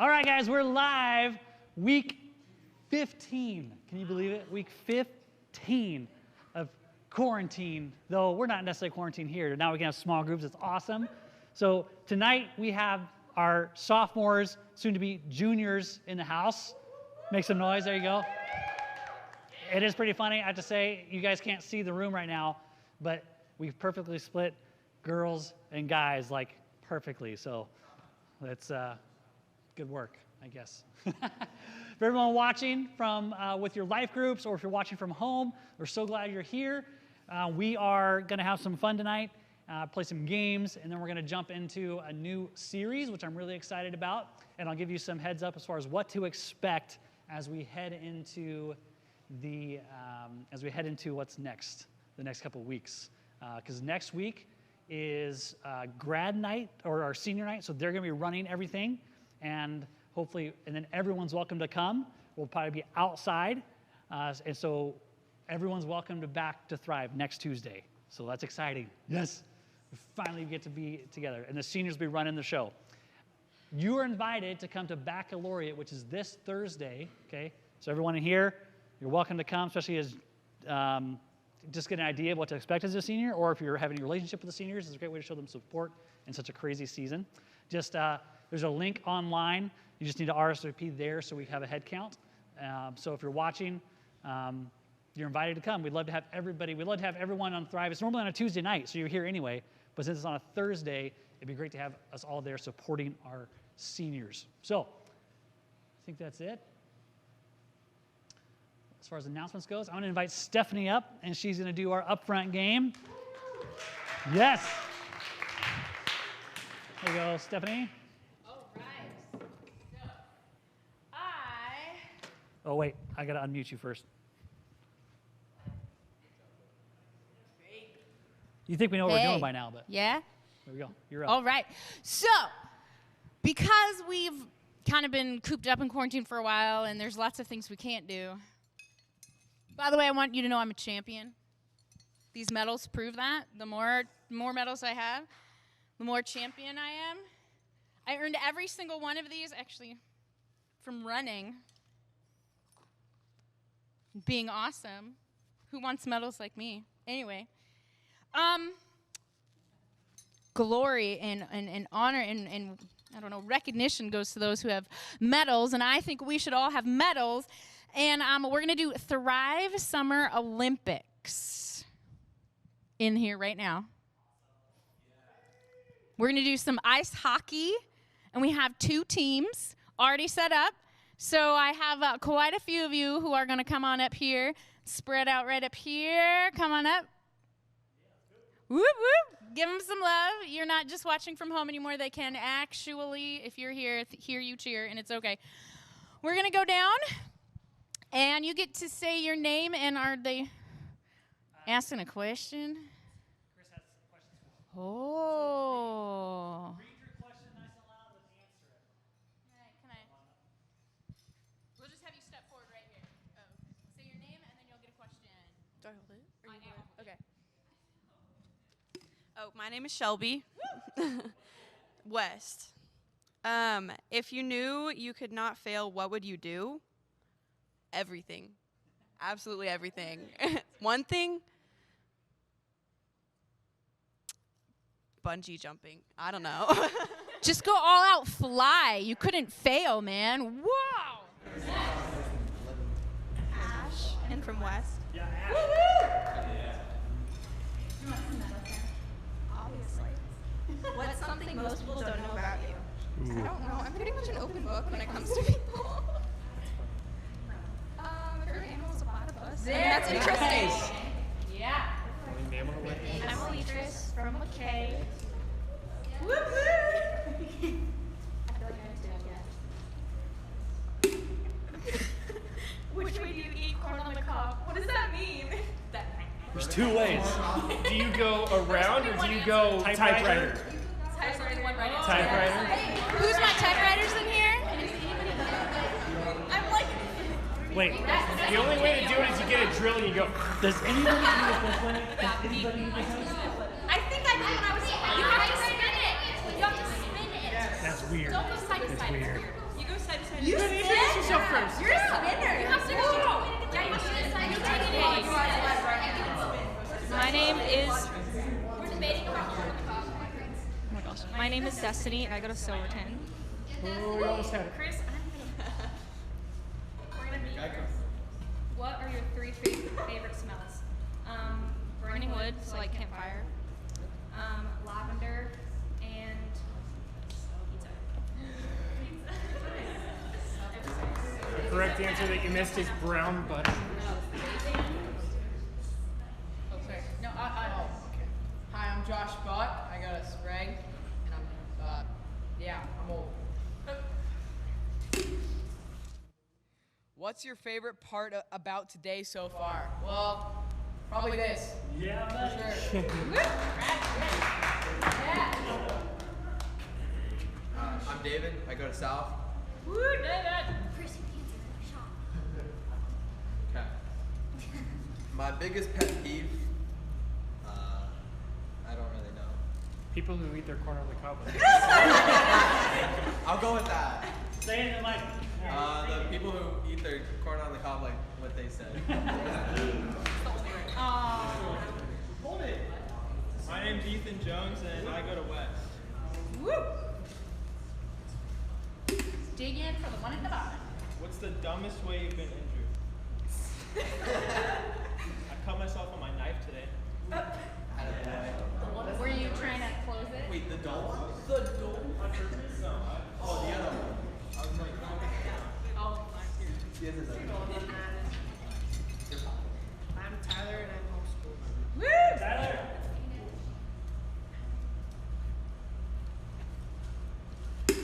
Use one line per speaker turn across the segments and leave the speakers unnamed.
All right, guys, we're live. Week 15. Can you believe it? Week 15 of quarantine, though we're not necessarily quarantined here. Now we can have small groups. It's awesome. So tonight we have our sophomores, soon to be juniors in the house. Make some noise. There you go. It is pretty funny. I have to say, you guys can't see the room right now, but we've perfectly split girls and guys, like perfectly. So that's good work, I guess. For everyone watching from with your life groups, or if you're watching from home, we're so glad you're here. We are going to have some fun tonight, play some games, and then we're going to jump into a new series, which I'm really excited about. And I'll give you some heads up as far as what to expect as we head into what's next, the next couple of weeks. Because next week is grad night, or our senior night, so they're going to be running everything. And hopefully, and then everyone's welcome to come. We'll probably be outside. And so everyone's welcome back to Thrive next Tuesday. So that's exciting. Yes, we finally get to be together. And the seniors will be running the show. You are invited to come to Baccalaureate, which is this Thursday, okay? So everyone in here, you're welcome to come, especially as just get an idea of what to expect as a senior, or if you're having a relationship with the seniors, it's a great way to show them support in such a crazy season. Just there's a link online. You just need to RSVP there so we have a head count. So if you're watching, you're invited to come. We'd love to have everybody. We'd love to have everyone on Thrive. It's normally on a Tuesday night, so you're here anyway. But since it's on a Thursday, it'd be great to have us all there supporting our seniors. So I think that's it. As far as announcements goes, I'm going to invite Stephanie up, and she's going to do our upfront game. Yes. There you go, Stephanie.
All right. So,
Oh, wait. I got to unmute you first.
Great.
You think we know what we're doing by now, but
Yeah?
there we go. You're up.
All right. So, because we've kind of been cooped up in quarantine for a while, and there's lots of things we can't do. By the way, I want you to know I'm a champion. These medals prove that. The more medals I have, the more champion I am. I earned every single one of these, actually, from running. Being awesome. Who wants medals like me? Anyway. Glory and honor and I don't know, recognition goes to those who have medals, and I think we should all have medals. And we're going to do Thrive Summer Olympics in here right now. We're going to do some ice hockey, and we have 2 teams already set up. So I have quite a few of you who are going to come on up here, spread out right up here. Come on up. Whoop, whoop. Give them some love. You're not just watching from home anymore. They can actually, if you're here, hear you cheer, and it's okay. We're going to go down, and you get to say your name, and are they asking a question?
Chris has some questions for you.
Oh.
Read your question nice and loud and answer it.
All right, can I? We'll just have you step forward right here. Oh, okay. Say your name, and then you'll get a question.
Do I hold it? Or
I
you
am.
hold it? Okay. Oh, my name is Shelby. West. If you knew you could not fail, what would you do? Everything. Absolutely everything. One thing? Bungee jumping. I don't know.
Just go all out fly. You couldn't fail, man. Wow.
Ash. And from West.
Yeah,
Obviously. What's something most people don't know about you? I don't know. I'm pretty much an open book when it comes to people. Favorite animal is a platypus. That's interesting.
Yeah.
I'm Elitris from McKay.
Whoop, whoop.
I feel like I have to again. Which way do you eat corn on the cob? What does that mean?
There's 2 ways.
Do you go around or do you go typewriter? Typewriter?
Who's my typewriters in here?
I'm like,
Wait,
The only way to do it is you get a drill and you go.
does anybody do it this way? Does anybody do it this way?
I think I did when I was. You have to spin it. You have to spin it.
That's weird.
Don't go side to
That's
side.
weird.
You go
You introduce yourself first.
You're a spinner. You have to
My name is. My name is Destiny, and I go to Silverton.
Oh, you almost had it.
Chris, we're gonna meet. What are your 3 favorite smells? Burning wood, so like campfire. Lavender, and
The correct answer that you missed is brown butter.
No, Hi, I'm Josh Buck. I got a Sprague, and I'm old. What's your favorite part about today so far? Well, probably this. Yeah, for sure.
I'm David. I go to South.
woo, David.
Okay. My biggest pet peeve. I don't really know.
People who eat their corn on the cob.
I'll go with that.
Say it in the mic.
The people who eat their corn on the cob, like what they said.
Hold it. My name's Ethan Jones, and I go to West.
Dig in for the one at the bottom.
What's the dumbest way you've been injured? I cut myself on my knife today.
Were you trying to close it?
Wait, the doll?
The door? On purpose? No.
Oh, the other one. I was like,
Oh,
the other one.
I'm Tyler, and I'm homeschooled.
Tyler.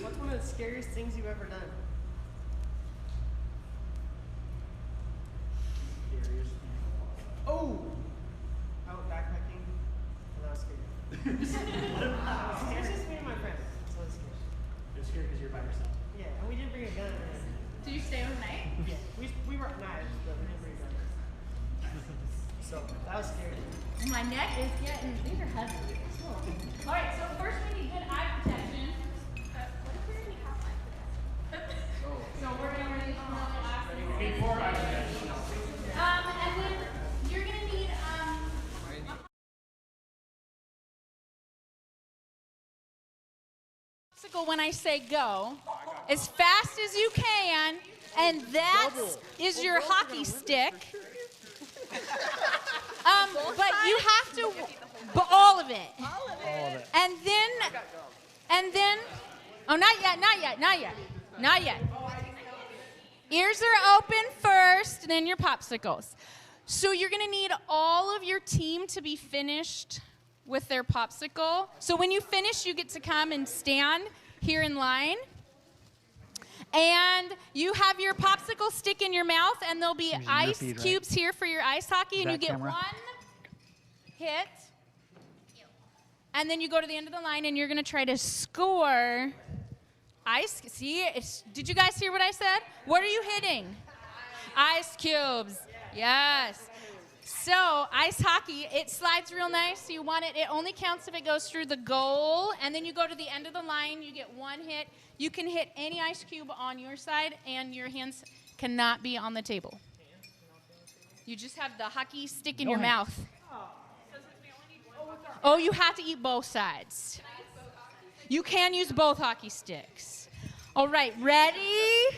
What's one of the scariest things you've ever done? Oh! I went backpacking, and I was scared. It was just me and my friend, so I was scared.
You're scared because you're by yourself.
Yeah, and we didn't bring a gun or anything.
Did you stay overnight?
Yeah, we brought knives, but we didn't bring guns. So, that was scary.
My neck is getting, these are heavy. All right, so first we need good eye protection. So we're gonna read on the last one.
You need 4 eye protection.
And then you're gonna need, when I say go, as fast as you can, and that is your hockey stick. But you have to, but all of it. And then, oh, not yet. Ears are open first, and then your popsicles. So you're gonna need all of your team to be finished with their popsicle. So when you finish, you get to come and stand here in line. And you have your popsicle stick in your mouth, and there'll be
Using
ice
your feet, right?
cubes here for your ice hockey, and
Back
you get
camera.
1 hit. And then you go to the end of the line, and you're gonna try to score ice. See, did you guys hear what I said? What are you hitting? Ice cubes. Yes. So ice hockey, it slides real nice. You want it. It only counts if it goes through the goal, and then you go to the end of the line. You get 1 hit. You can hit any ice cube on your side, and your hands cannot be on the table. You just have the hockey stick in
No
your
hands.
mouth. Oh, you have to eat both sides. You can use both hockey sticks. All right, ready?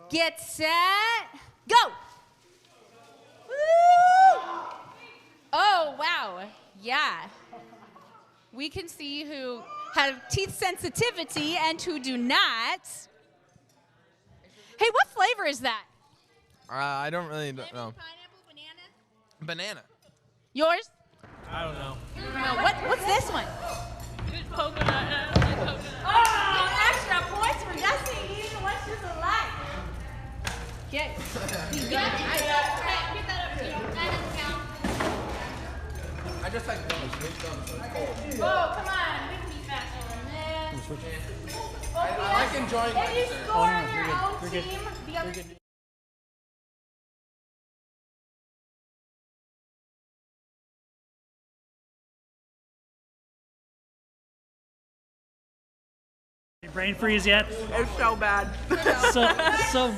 Get set, go! Woo! Oh, wow. Yeah. We can see who have teeth sensitivity and who do not. Hey, what flavor is that?
I don't really know.
Pineapple, banana?
Banana.
Yours?
I don't know.
No, what's this one? Oh, extra points for Destiny eating what's just alike. Okay. Hey, get that up to you. That doesn't count.
I just like gum. So it's cold.
Oh, come on. We can be faster than this.
I like enjoying my
If you
dessert.
score on your
You're
own
good.
team, the other
You're good. Brain freeze yet?
It's so bad.
So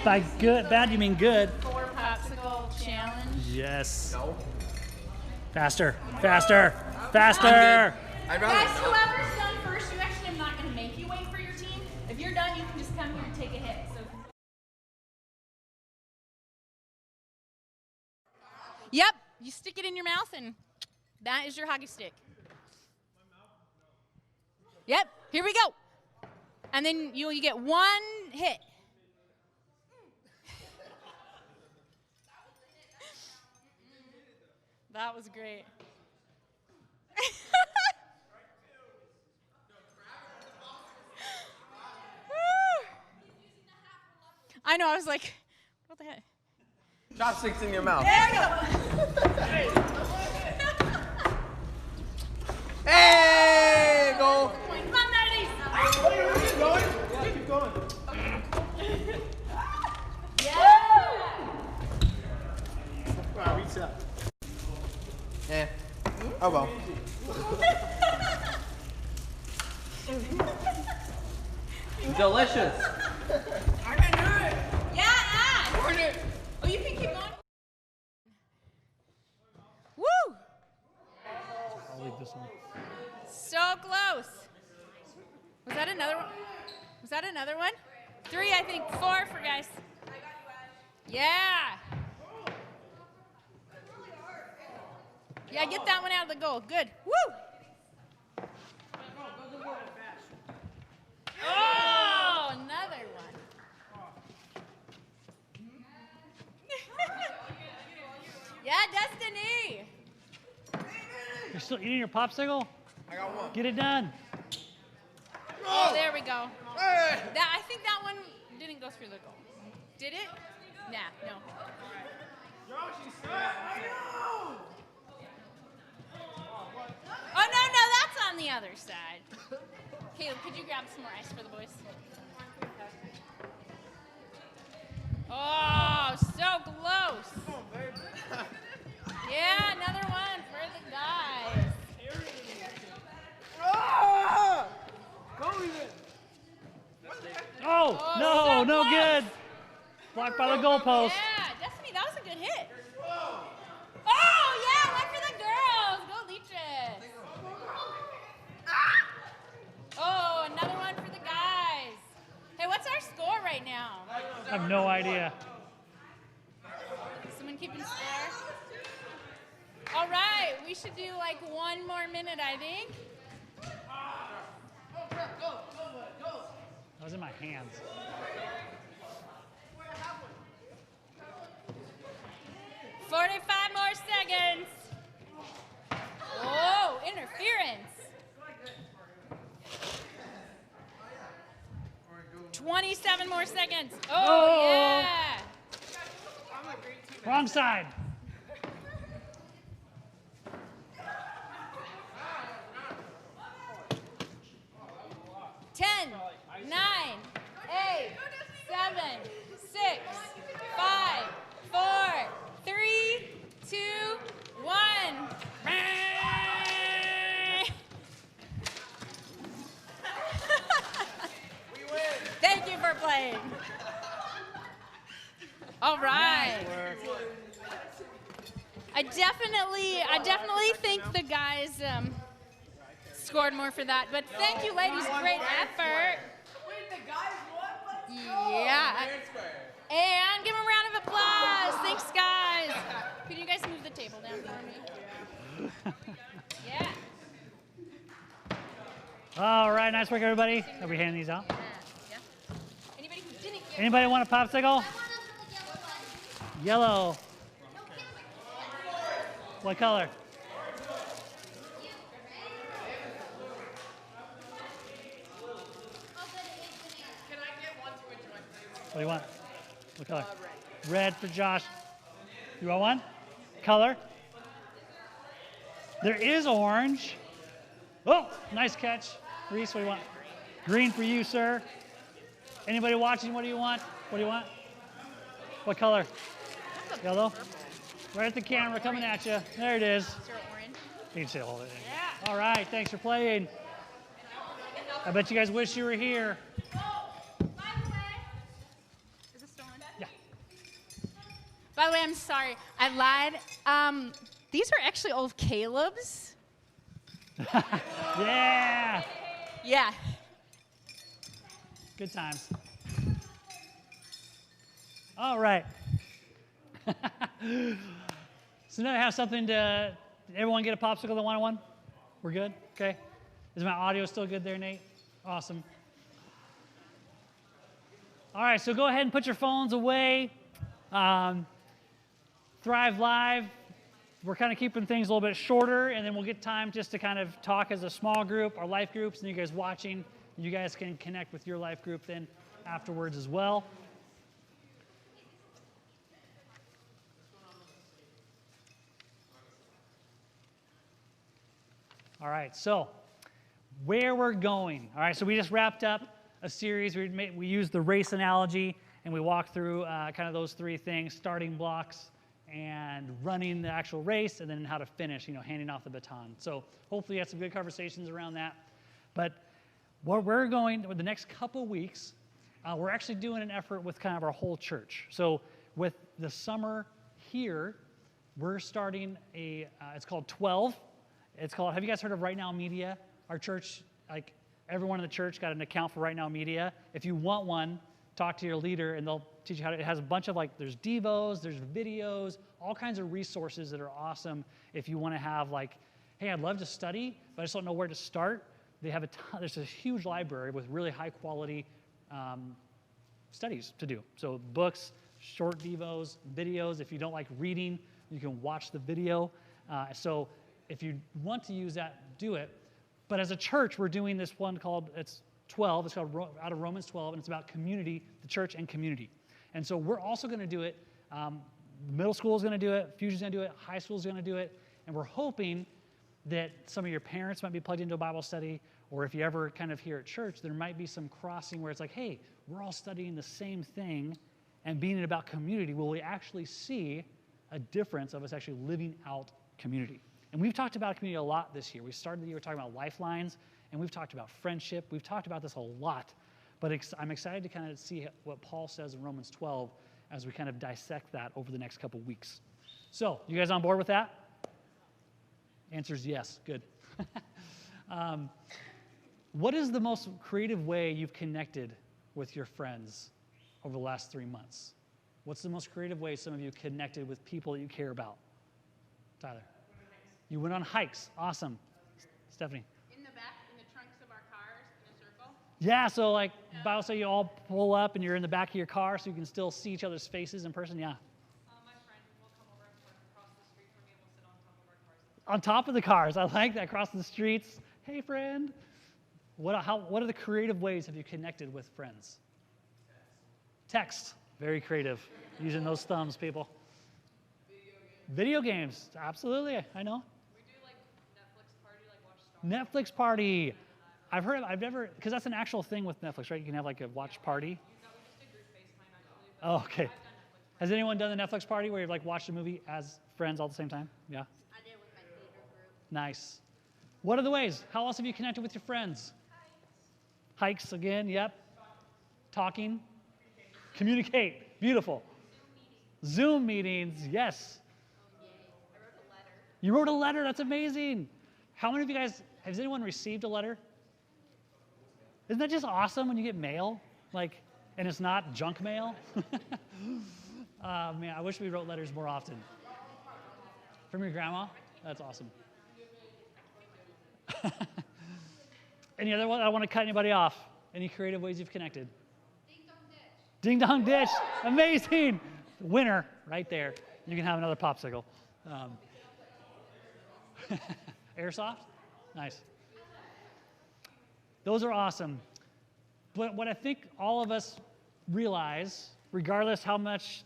by bad you mean good.
4 popsicle challenge.
Yes.
No.
Faster, faster, faster.
I'd
Guys,
rather not.
whoever's done first, you actually, I'm not going to make you wait for your team. If you're done, you can just come here and take a hit. So. Yep, you stick it in your mouth, and that is your hockey stick. Yep, here we go. And then you get 1 hit. That was great. I know, I was like, what the heck?
Chopsticks in your mouth.
There we go.
Hey, go.
Come on, Daddies.
Keep going. Yeah, keep going. Wow, reset.
Eh. Oh well. Delicious.
Yeah. Oh, you can keep going. Woo!
I'll leave this one.
So close. Was that another one? Was that another one? 3, I think. 4 for guys. Yeah. Yeah, get that one out of the goal. Good. Woo! Oh, another one. Yeah, Destiny.
You're still eating your popsicle?
I got one.
Get it done.
Oh, there we go. I think that one didn't go through the goal. Did it? Nah, no. Oh, no, that's on the other side. Caleb, could you grab some more ice for the boys? Oh, so close. Yeah, another one for the guys.
Oh,
so
no
close.
good. Blocked by the goalpost.
Yeah, Destiny, that was a good hit. Oh, yeah, one for the girls. Go Leeches. Oh, another one for the guys. Hey, what's our score right now?
I have no idea.
Someone keeping score? All right, we should do like 1 more minute, I think.
That was in my hands.
45 more seconds. Oh, interference. 27 more seconds. Oh, yeah.
Wrong side.
Ten, 9, 8, 7, 6, 5, 4, 3, 2, 1. Thank you for playing. All right. I definitely think the guys scored more for that, but thank you, ladies. Great effort. Yeah. And give them a round of applause. Thanks, guys. Can you guys move the table down for me? Yeah.
All right, nice work, everybody. Are we handing these out?
Yeah. Anybody who didn't get
Anybody want a popsicle? Yellow. What color? What do you want? What color? Red for Josh. You want one? Color? There is orange. Oh, nice catch. Reese, what do you want? Green for you, sir. Anybody watching, what do you want? What do you want? What color? Yellow? Right at the camera, coming at you. There it is.
Is there orange?
You can say all of it. All right, thanks for playing. I bet you guys wish you were here.
Oh, by the way, is it still on?
Yeah.
By the way, I'm sorry. I lied. These are actually all of Caleb's.
Yeah.
Yeah.
Good times. All right. So now I have something to, everyone get a popsicle that wanted one? We're good? Okay. Is my audio still good there, Nate? Awesome. All right, so go ahead and put your phones away. Thrive Live, we're kind of keeping things a little bit shorter, and then we'll get time just to kind of talk as a small group, our life groups, and you guys watching. You guys can connect with your life group then afterwards as well. All right, so where we're going. All right, so we just wrapped up a series. We used the race analogy, and we walked through kind of those three things: starting blocks, and running the actual race, and then how to finish, handing off the baton. So hopefully you had some good conversations around that. But where we're going with the next couple weeks, we're actually doing an effort with kind of our whole church. So with the summer here, we're starting it's called 12. Have you guys heard of Right Now Media? Our church, like everyone in the church got an account for Right Now Media. If you want one, talk to your leader and they'll teach you how to. It has a bunch of there's devos, there's videos, all kinds of resources that are awesome if you want to have hey, I'd love to study, but I just don't know where to start. They have there's a huge library with really high quality studies to do. So books, short devos, videos. If you don't like reading, you can watch the video. So if you want to use that, do it. But as a church, we're doing this one it's 12. It's called out of Romans 12, and it's about community, the church and community. And so we're also going to do it. Middle school is going to do it. Fusion's going to do it. High school is going to do it. And we're hoping that some of your parents might be plugged into a Bible study, or if you ever kind of here at church, there might be some crossing where it's hey, we're all studying the same thing and being about community. Will we actually see a difference of us actually living out community? And we've talked about community a lot this year. We started the year talking about lifelines, and we've talked about friendship. We've talked about this a lot, but I'm excited to kind of see what Paul says in Romans 12 as we kind of dissect that over the next couple weeks. So, you guys on board with that? Answer is yes. Good. What is the most creative way you've connected with your friends over the last 3 months? What's the most creative way some of you connected with people that you care about? Tyler? You went on hikes. Awesome. Stephanie?
In the back, in the trunks of our cars, in a circle.
Yeah, so Bible study, you all pull up and you're in the back of your car so you can still see each other's faces in person. Yeah.
My friend will come over and across the street from me and we'll sit on top of our cars.
On top of the cars. I like that. Crossing the streets. Hey, friend. What are the creative ways have you connected with friends? Text. Very creative. Using those thumbs, people. Video games. Absolutely. I know.
We do Netflix party, watch Star Wars.
Netflix party. I've never, because that's an actual thing with Netflix, right? You can have a watch party.
No, we just did group FaceTime actually.
Oh, okay. Has anyone done the Netflix party where you've watched a movie as friends all at the same time? Yeah.
I did with my theater group.
Nice. What are the ways? How else have you connected with your friends? Hikes again, yep. Talking. Communicate. Beautiful. Zoom meetings, yes.
I wrote a letter.
You wrote a letter, that's amazing. How many of you guys, has anyone received a letter? Isn't that just awesome when you get mail? And it's not junk mail? Man, I wish we wrote letters more often. From your grandma? That's awesome. Any other one? I don't want to cut anybody off. Any creative ways you've connected? Ding Dong Ditch. Amazing. Winner right there. You can have another popsicle. Airsoft? Nice. Those are awesome. But what I think all of us realize, regardless how much,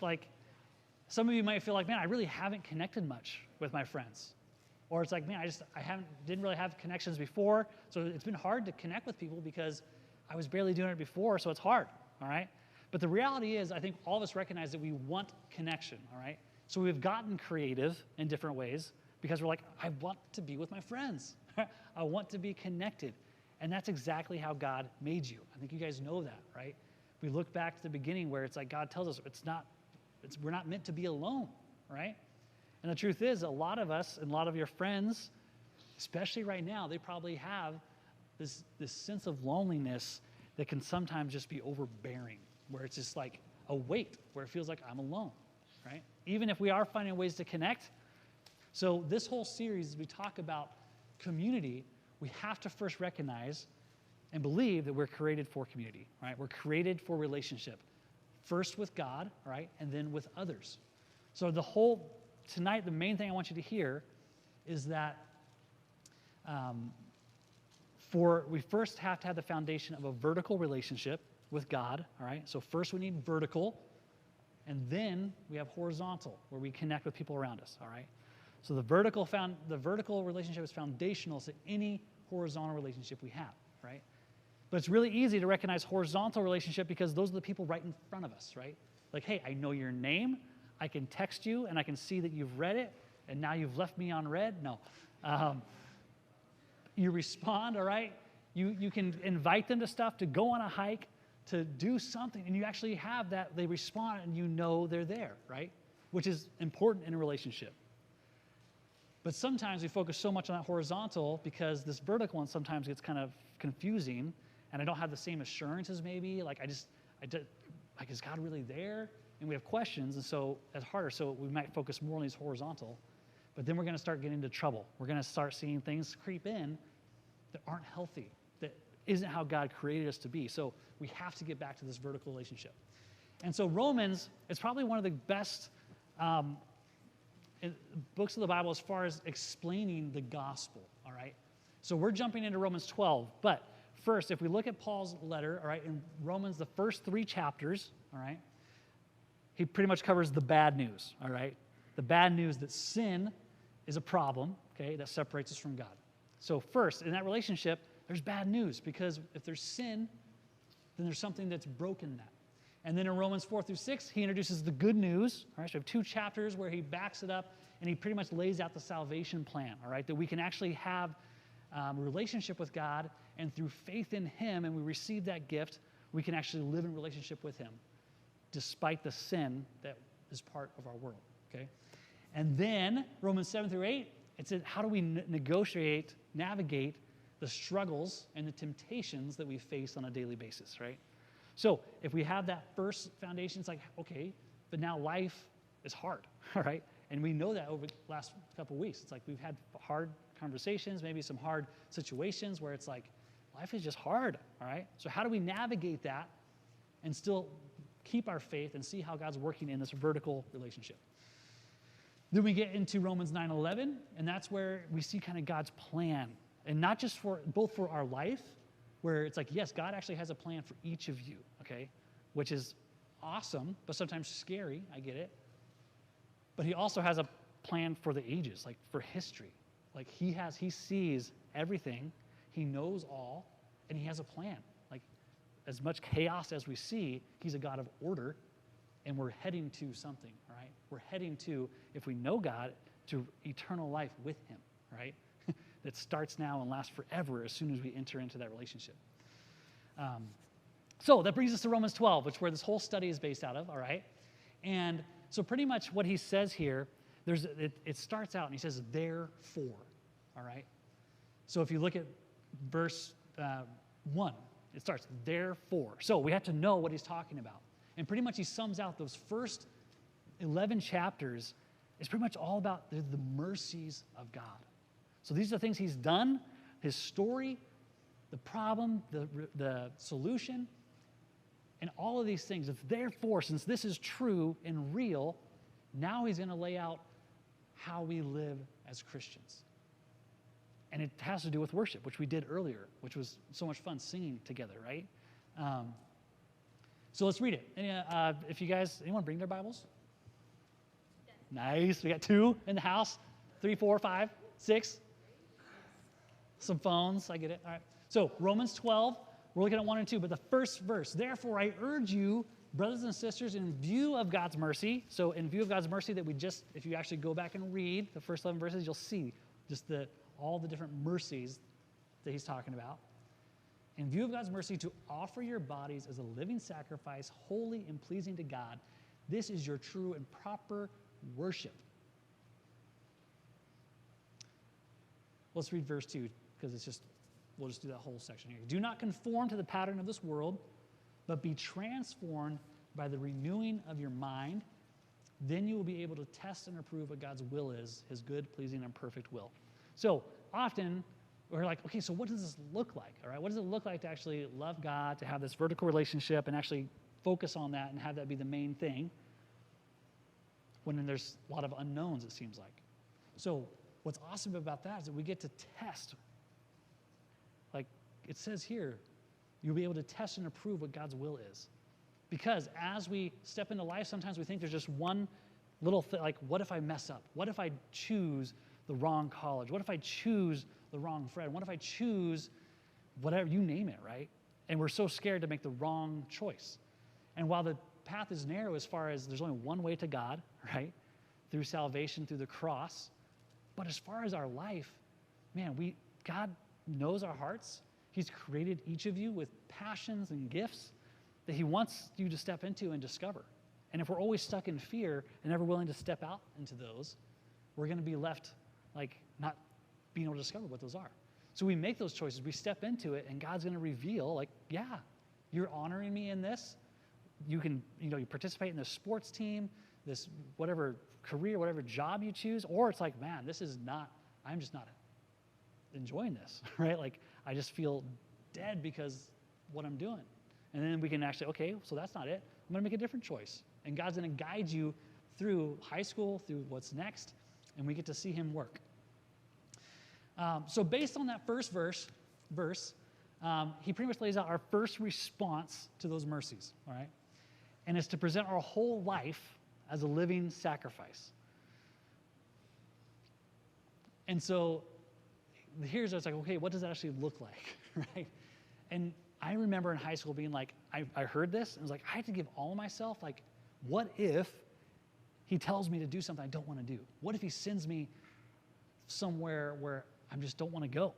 some of you might feel man, I really haven't connected much with my friends. Or it's man, didn't really have connections before, so it's been hard to connect with people because I was barely doing it before, so it's hard, all right? But the reality is, I think all of us recognize that we want connection, all right? So we've gotten creative in different ways because we're I want to be with my friends. I want to be connected. And that's exactly how God made you. I think you guys know that, right? We look back to the beginning where it's like God tells us we're not meant to be alone, right? And the truth is, a lot of us and a lot of your friends, especially right now, they probably have this sense of loneliness that can sometimes just be overbearing, where it's just like a weight, where it feels like I'm alone, right? Even if we are finding ways to connect. So this whole series, as we talk about community, we have to first recognize and believe that we're created for community, right? We're created for relationship, first with God, right, and then with others. So tonight, the main thing I want you to hear is that we first have to have the foundation of a vertical relationship with God, all right? So first we need vertical, and then we have horizontal, where we connect with people around us, all right? So the vertical relationship is foundational to any horizontal relationship we have, right? But it's really easy to recognize horizontal relationship because those are the people right in front of us, right? Like, hey, I know your name, I can text you, and I can see that you've read it, and now you've left me on read. No. You respond, all right? You can invite them to stuff, to go on a hike, to do something, and you actually have that, they respond, and you know they're there, right? Which is important in a relationship. But sometimes we focus so much on that horizontal because this vertical one sometimes gets kind of confusing, and I don't have the same assurances maybe, is God really there? And we have questions, and so it's harder, so we might focus more on these horizontal, but then we're going to start getting into trouble. We're going to start seeing things creep in that aren't healthy, that isn't how God created us to be. So we have to get back to this vertical relationship. And so Romans is probably one of the best books of the Bible as far as explaining the gospel, all right? So we're jumping into Romans 12, but first, if we look at Paul's letter, all right, in Romans, the first 3 chapters, all right, he pretty much covers the bad news, all right? The bad news that sin is a problem, okay, that separates us from God. So first, in that relationship, there's bad news because if there's sin, then there's something that's broken in that. And then in Romans 4 through 6, he introduces the good news, all right? So we have 2 chapters where he backs it up and he pretty much lays out the salvation plan, all right? That we can actually have a relationship with God, and through faith in him, and we receive that gift, we can actually live in relationship with him despite the sin that is part of our world, okay? And then Romans 7 through 8, it says, how do we navigate the struggles and the temptations that we face on a daily basis, right? So if we have that first foundation, it's like, okay, but now life is hard, all right? And we know that over the last couple of weeks. It's like we've had hard conversations, maybe some hard situations where it's like, life is just hard, all right? So how do we navigate that and still keep our faith and see how God's working in this vertical relationship? Then we get into Romans 9:11, and that's where we see kind of God's plan, and not just both for our life, where it's like, yes, God actually has a plan for each of you, okay, which is awesome, but sometimes scary, I get it. But he also has a plan for the ages, like for history. Like he sees everything, he knows all, and he has a plan. Like as much chaos as we see, he's a God of order, and we're heading to something, right? We're heading to, if we know God, to eternal life with him, right? That starts now and lasts forever as soon as we enter into that relationship. So that brings us to Romans 12, which is where this whole study is based out of, all right? And so pretty much what he says here, it starts out and he says, therefore, all right? So if you look at verse 1, it starts, therefore. So we have to know what he's talking about. And pretty much he sums out those first 11 chapters is pretty much all about the mercies of God. So these are the things he's done, his story, the problem, the solution, and all of these things. It's therefore, since this is true and real, now he's going to lay out how we live as Christians. And it has to do with worship, which we did earlier, which was so much fun singing together, right? So let's read it. If you guys, anyone bring their Bibles? Nice. We got 2 in the house, 3, 4, 5, 6. Some phones, I get it. All right. So Romans 12, we're looking at 1 and 2, but the first verse, therefore I urge you, brothers and sisters, in view of God's mercy, so in view of God's mercy that if you actually go back and read the first 11 verses, you'll see just all the different mercies that he's talking about. in view of God's mercy, to offer your bodies as a living sacrifice, holy and pleasing to God. This is your true and proper worship. Let's read verse 2, because we'll just do that whole section here. Do not conform to the pattern of this world, but be transformed by the renewing of your mind. Then you will be able to test and approve what God's will is, his good, pleasing, and perfect will. So often we're like, okay, so what does this look like? All right, what does it look like to actually love God, to have this vertical relationship and actually focus on that and have that be the main thing when then there's a lot of unknowns, it seems like. So what's awesome about that is that we get to test. Like it says here, you'll be able to test and approve what God's will is. Because as we step into life, sometimes we think there's just one little thing, like what if I mess up? What if I choose the wrong college? What if I choose the wrong friend? What if I choose whatever, you name it, right? And we're so scared to make the wrong choice. And while the path is narrow as far as there's only one way to God, right? Through salvation, through the cross. But as far as our life, man, God knows our hearts. He's created each of you with passions and gifts that he wants you to step into and discover. And if we're always stuck in fear and never willing to step out into those, we're going to be left like not being able to discover what those are. So we make those choices, we step into it, and God's going to reveal, like, yeah, you're honoring me in this. You can, you participate in this sports team, this whatever career, whatever job you choose, or it's like, man, I'm just not enjoying this, right? Like, I just feel dead because what I'm doing. And then we can actually, okay, so that's not it. I'm going to make a different choice. And God's going to guide you through high school, through what's next, and we get to see him work. So based on that first verse, he pretty much lays out our first response to those mercies, all right? And it's to present our whole life as a living sacrifice. And so here's it's like, okay, what does that actually look like, right? And I remember in high school being like, I heard this, and I was like, I had to give all of myself, like, what if he tells me to do something I don't want to do? What if he sends me somewhere where I just don't want to go?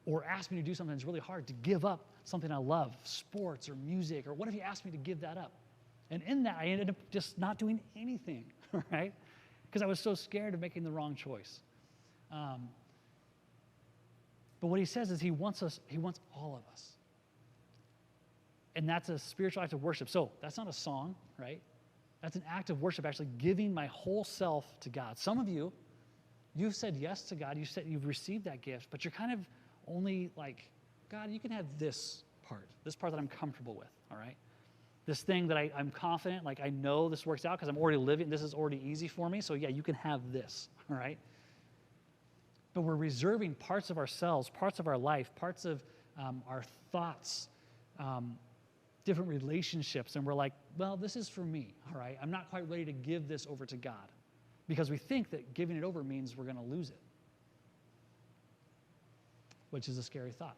Or asks me to do something that's really hard, to give up something I love, sports or music, or what if he asked me to give that up? And in that, I ended up just not doing anything, right? Because I was so scared of making the wrong choice. But what he says is he wants all of us. And that's a spiritual act of worship. So that's not a song, right? That's an act of worship, actually giving my whole self to God. Some of you, you've said yes to God. You've received that gift, but you're kind of only like, God, you can have this part that I'm comfortable with, all right? This thing that I'm confident, like I know this works out because I'm already living, this is already easy for me, so yeah, you can have this, all right? But we're reserving parts of ourselves, parts of our life, parts of our thoughts, different relationships, and we're like, well, this is for me, all right? I'm not quite ready to give this over to God because we think that giving it over means we're going to lose it, which is a scary thought.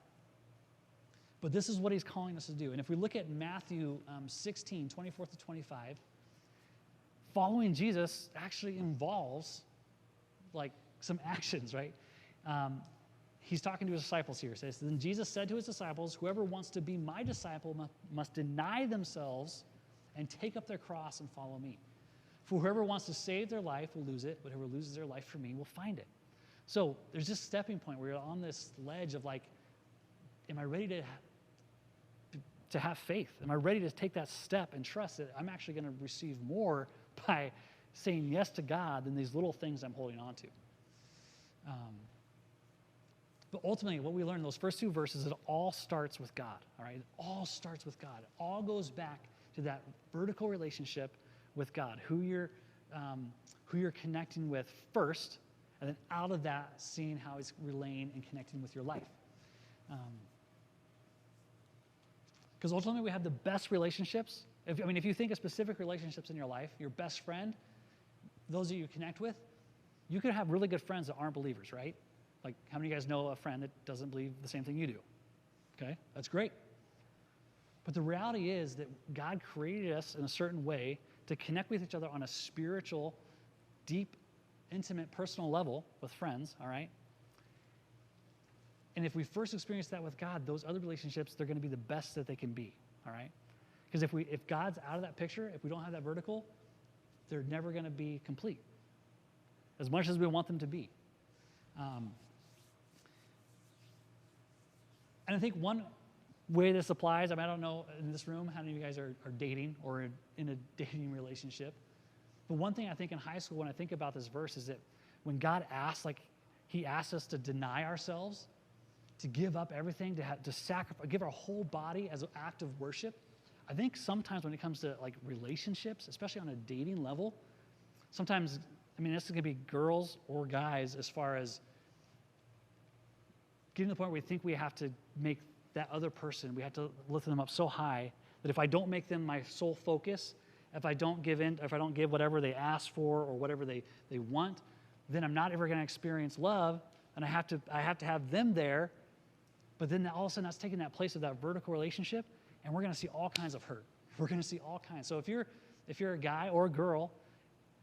But this is what he's calling us to do. And if we look at Matthew 16, 24 to 25, following Jesus actually involves like some actions, right? He's talking to his disciples here. It says, then Jesus said to his disciples, whoever wants to be my disciple must deny themselves and take up their cross and follow me. For whoever wants to save their life will lose it, but whoever loses their life for me will find it. So there's this stepping point where you're on this ledge of like, am I ready to have faith? Am I ready to take that step and trust that I'm actually going to receive more by saying yes to God than these little things I'm holding on to? But ultimately, what we learn in those first two verses, it all starts with God, all right? It all starts with God. It all goes back to that vertical relationship with God, who you're connecting with first, and then out of that, seeing how he's relaying and connecting with your life. Because ultimately, we have the best relationships. If you think of specific relationships in your life, your best friend, those that you connect with, you could have really good friends that aren't believers, right? Like, how many of you guys know a friend that doesn't believe the same thing you do? Okay, that's great. But the reality is that God created us in a certain way to connect with each other on a spiritual, deep, intimate, personal level with friends, all right? And if we first experience that with God, those other relationships, they're going to be the best that they can be, all right? Because if God's out of that picture, if we don't have that vertical, they're never going to be complete, as much as we want them to be. And I think one way this applies, I mean, I don't know in this room how many of you guys are dating or in a dating relationship. But one thing I think in high school when I think about this verse is that when God asks, like he asks us to deny ourselves, to give up everything, to sacrifice, give our whole body as an act of worship. I think sometimes when it comes to like relationships, especially on a dating level, sometimes, I mean, this is going to be girls or guys as far as getting to the point where we think we have to make that other person, we have to lift them up so high that if I don't make them my sole focus, if I don't give whatever they ask for or whatever they want, then I'm not ever going to experience love, and I have to have them there. But then all of a sudden that's taking that place of that vertical relationship, and we're going to see all kinds of hurt. We're going to see all kinds. So if you're a guy or a girl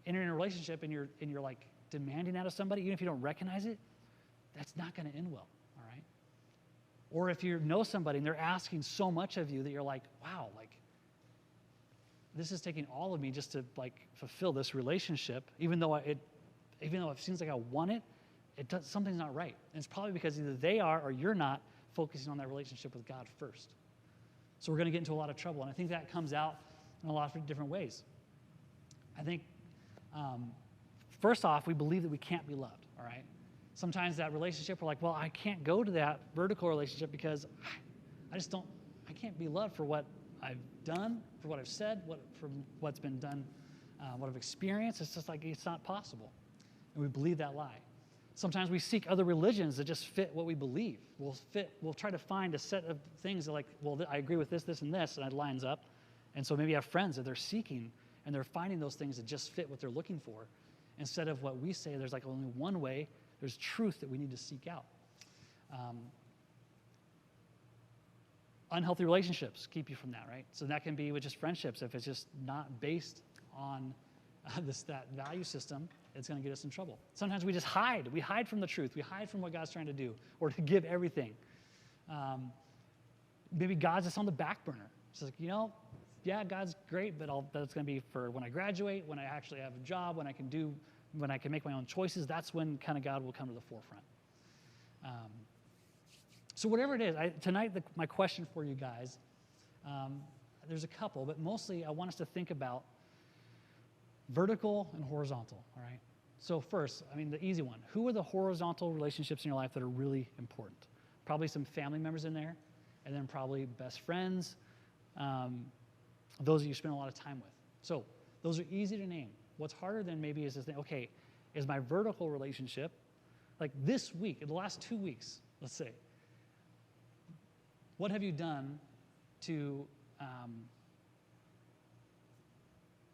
entering a relationship and you're like demanding that of somebody, even if you don't recognize it, that's not going to end well, all right? Or if you know somebody and they're asking so much of you that you're like, wow, like this is taking all of me just to like fulfill this relationship, even though it seems like I want it, something's not right. And it's probably because either they are or you're not focusing on that relationship with God first. So we're going to get into a lot of trouble. And I think that comes out in a lot of different ways. I think, first off, we believe that we can't be loved, all right? Sometimes that relationship, we're like, well, I can't go to that vertical relationship because I can't be loved for what I've done, for what I've said, for what's been done, what I've experienced. It's just like, it's not possible. And we believe that lie. Sometimes we seek other religions that just fit what we believe. We'll try to find a set of things that like, well, I agree with this, this, and this, and it lines up. And so maybe I have friends that they're seeking, and they're finding those things that just fit what they're looking for. Instead of what we say, there's like only one way, there's truth that we need to seek out. Unhealthy relationships keep you from that, right? So that can be with just friendships. If it's just not based on that value system, it's going to get us in trouble. Sometimes we just hide. We hide from the truth. We hide from what God's trying to do or to give everything. Maybe God's just on the back burner. It's like, yeah, God's great, but that's going to be for when I graduate, when I actually have a job, when I can make my own choices. That's when kind of God will come to the forefront. So whatever it is, tonight my question for you guys, there's a couple, but mostly I want us to think about vertical and horizontal, all right? So first, the easy one. Who are the horizontal relationships in your life that are really important? Probably some family members in there, and then probably best friends, those that you spend a lot of time with. So those are easy to name. What's harder then maybe is to think, okay, is my vertical relationship, like this week, in the last 2 weeks, let's say, what have you done to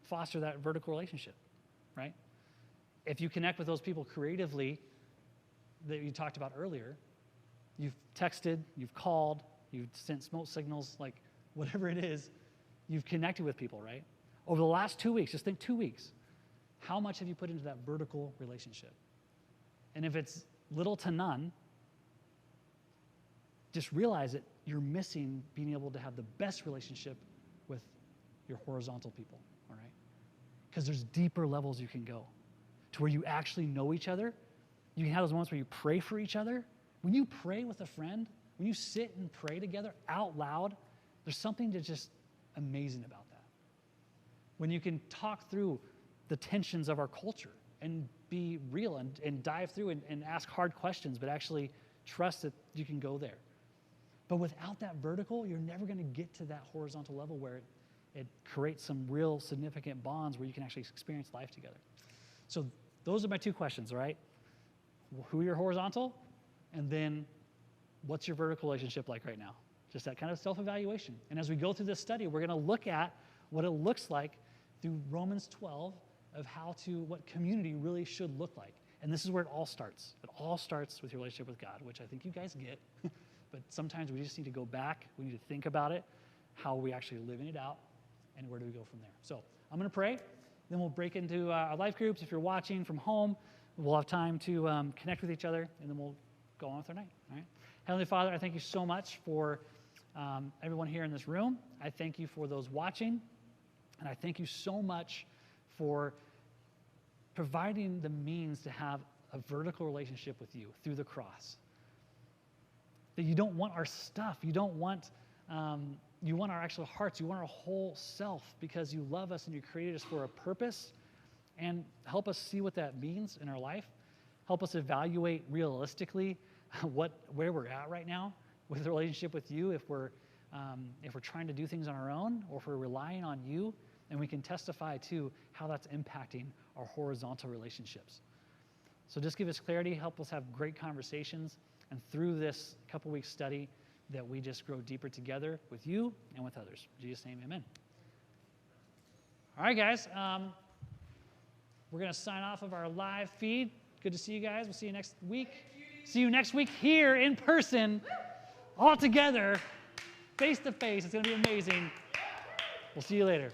foster that vertical relationship, right? If you connect with those people creatively that you talked about earlier, you've texted, you've called, you've sent smoke signals, like whatever it is, you've connected with people, right? Over the last 2 weeks, just think 2 weeks, how much have you put into that vertical relationship? And if it's little to none, just realize that you're missing being able to have the best relationship with your horizontal people, all right? Because there's deeper levels you can go to where you actually know each other. You can have those moments where you pray for each other. When you pray with a friend, when you sit and pray together out loud, there's something that's just amazing about that. When you can talk through the tensions of our culture and be real and dive through and ask hard questions, but actually trust that you can go there. But without that vertical, you're never going to get to that horizontal level where it creates some real significant bonds where you can actually experience life together. So those are my 2 questions, all right? Who are your horizontal? And then what's your vertical relationship like right now? Just that kind of self-evaluation. And as we go through this study, we're going to look at what it looks like through Romans 12 of what community really should look like. And this is where it all starts. It all starts with your relationship with God, which I think you guys get. But sometimes we just need to go back. We need to think about it, how are we actually living it out, and where do we go from there? So I'm going to pray. Then we'll break into our life groups. If you're watching from home, we'll have time to connect with each other, and then we'll go on with our night. All right? Heavenly Father, I thank you so much for everyone here in this room. I thank you for those watching. And I thank you so much for providing the means to have a vertical relationship with you through the cross. That you don't want our stuff. You don't want, you want our actual hearts. You want our whole self because you love us and you created us for a purpose. And help us see what that means in our life. Help us evaluate realistically where we're at right now with the relationship with you. If we're trying to do things on our own or if we're relying on you, and we can testify to how that's impacting our horizontal relationships. So just give us clarity, help us have great conversations, and through this couple weeks study that we just grow deeper together with you and with others. In Jesus' name, amen. All right, guys. We're going to sign off of our live feed. Good to see you guys. We'll see you next week. See you next week here in person, all together, face to face. It's going to be amazing. We'll see you later.